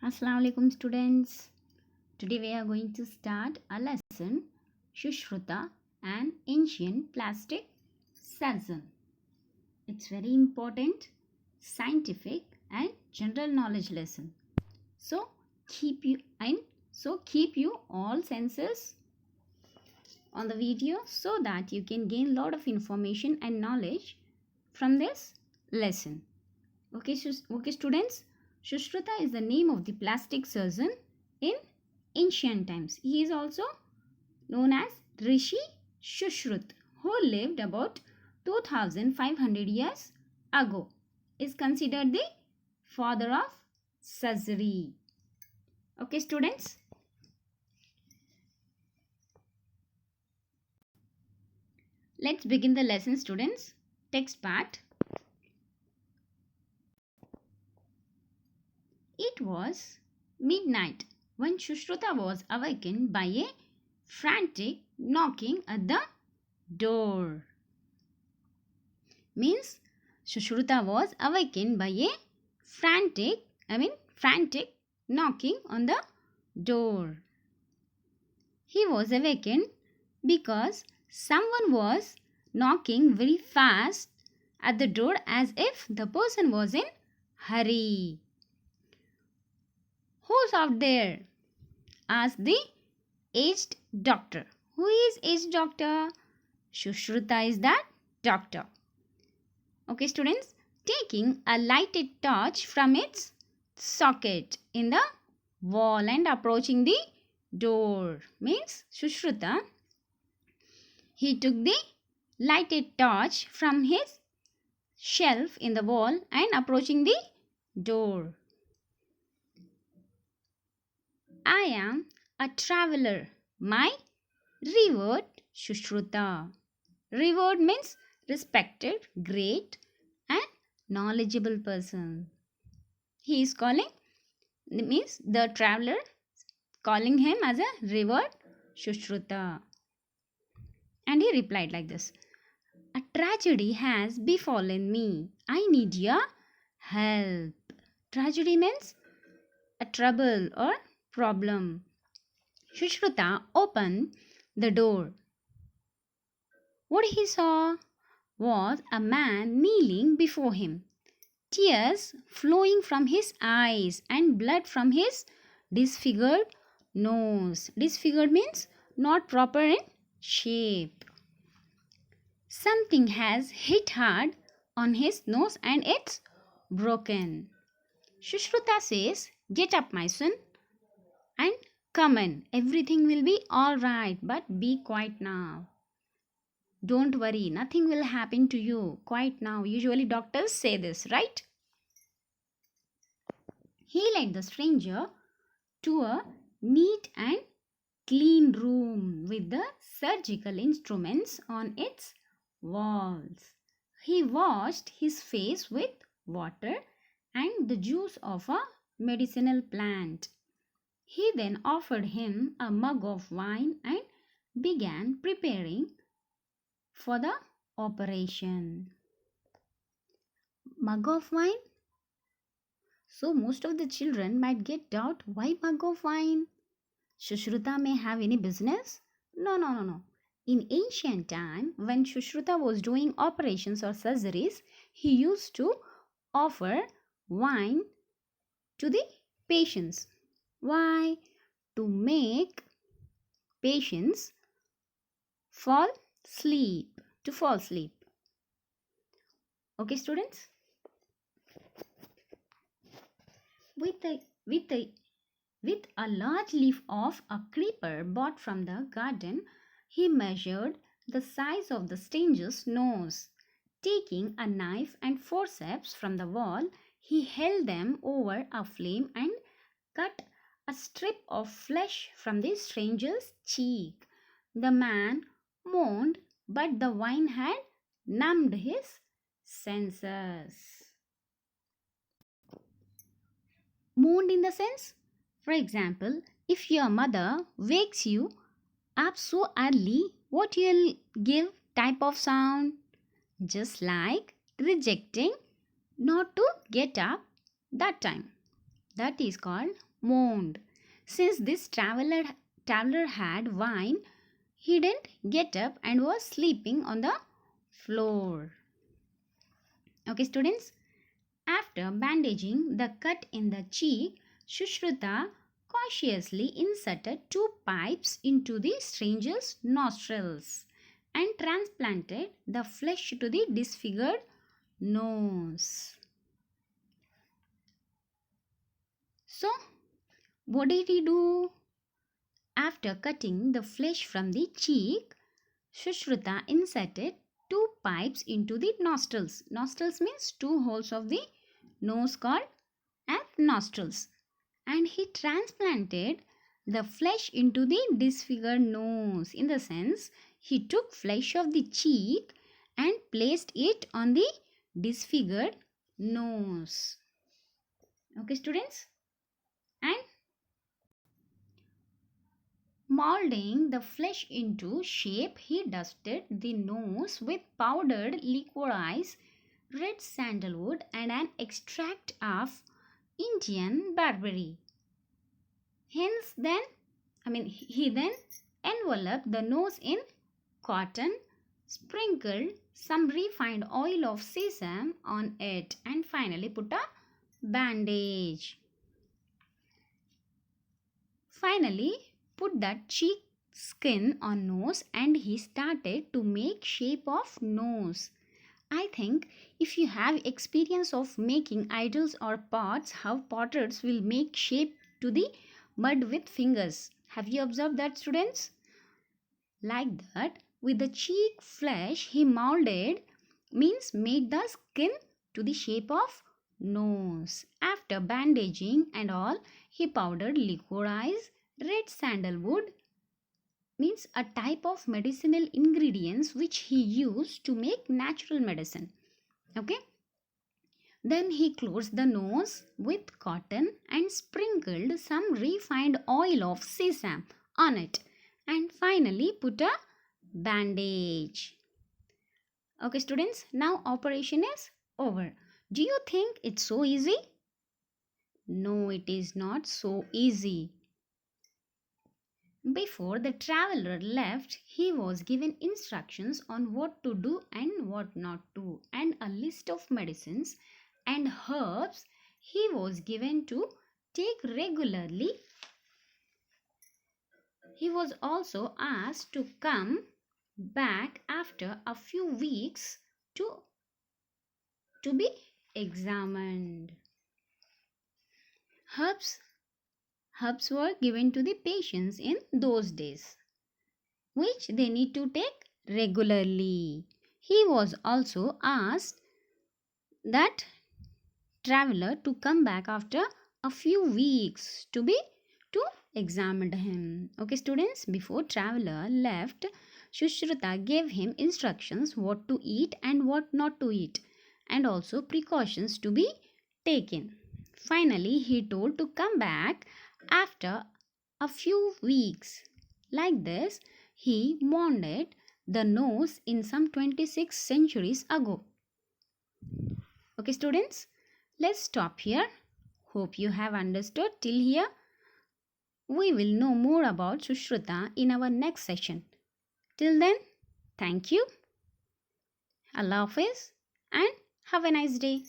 Assalamu alaikum students. Today we are going to start a lesson Sushrutha, an ancient plastic surgeon. It's very important scientific and general knowledge lesson. So keep you all senses on the video so that you can gain lot of information and knowledge from this lesson. Okay, students. Sushrutha is the name of the plastic surgeon in ancient times. He is also known as Rishi Sushrut, who lived about 2500 years ago. Is considered the father of surgery. Okay, students. Let's begin the lesson, students. Text part. It was midnight when Sushrutha was awakened by a frantic knocking at the door. Means Sushrutha was awakened by a frantic knocking on the door. He was awakened because someone was knocking very fast at the door as if the person was in hurry. Who's out there? Asked the aged doctor. Who is aged doctor? Sushrutha is that doctor. Okay, students. Taking a lighted torch from its socket in the wall and approaching the door. Means Sushrutha, he took the lighted torch from his shelf in the wall and approaching the door. I am a traveler. My revered Sushrutha. Revered means respected, great and knowledgeable person. He is calling, means the traveler calling him as a revered Sushrutha. And he replied like this. A tragedy has befallen me. I need your help. Tragedy means a trouble or problem. Sushrutha opened the door. What he saw was a man kneeling before him, tears flowing from his eyes and blood from his disfigured nose. Disfigured means not proper in shape. Something has hit hard on his nose and it's broken. Sushrutha says, "Get up, my son, and come in. Everything will be all right, but be quiet now. Don't worry, nothing will happen to you. Quiet now." Usually doctors say this, right? He led the stranger to a neat and clean room with the surgical instruments on its walls. He washed his face with water and the juice of a medicinal plant. He then offered him a mug of wine and began preparing for the operation. Mug of wine? So most of the children might get doubt, why mug of wine? Sushrutha may have any business? No. In ancient time, when Sushrutha was doing operations or surgeries, he used to offer wine to the patients. Why? To make patients fall asleep. Okay, students? With a large leaf of a creeper bought from the garden, he measured the size of the stranger's nose. Taking a knife and forceps from the wall, he held them over a flame and cut a strip of flesh from the stranger's cheek. The man moaned, but the wine had numbed his senses. Moaned in the sense, for example, if your mother wakes you up so early, what you'll give type of sound? Just like rejecting not to get up that time. That is called moaned. Since this traveler had wine, he didn't get up and was sleeping on the floor. Okay, students. After bandaging the cut in the cheek, Sushrutha cautiously inserted two pipes into the stranger's nostrils and transplanted the flesh to the disfigured nose. So, what did he do? After cutting the flesh from the cheek, Sushrutha inserted two pipes into the nostrils. Nostrils means two holes of the nose called as nostrils. And he transplanted the flesh into the disfigured nose. In the sense, he took flesh of the cheek and placed it on the disfigured nose. Okay, students? And molding the flesh into shape, he dusted the nose with powdered liquorized red sandalwood and an extract of Indian barberry. He then enveloped the nose in cotton, sprinkled some refined oil of sesame on it, and finally put a bandage. Finally, put that cheek skin on nose and he started to make shape of nose. I think if you have experience of making idols or pots, how potters will make shape to the mud with fingers. Have you observed that, students? Like that, with the cheek flesh he molded, means made the skin to the shape of nose. After bandaging and all, he powdered liquorized red sandalwood, means a type of medicinal ingredients which he used to make natural medicine. Okay. Then he closed the nose with cotton and sprinkled some refined oil of sesame on it and finally put a bandage. Okay, students, now operation is over. Do you think it's so easy? No, it is not so easy. Before the traveler left, he was given instructions on what to do and what not to, and a list of medicines and herbs he was given to take regularly. He was also asked to come back after a few weeks to be examined. Herbs were given to the patients in those days, which they need to take regularly. He was also asked that traveler to come back after a few weeks to examine him. Okay, students, before traveler left, Sushrutha gave him instructions what to eat and what not to eat, and also precautions to be taken. Finally, he told to come back after a few weeks. Like this, he molded the nose in some 26 centuries ago. Okay, students, let's stop here. Hope you have understood till here. We will know more about Sushrutha in our next session. Till then, thank you. Allah Hafiz and have a nice day.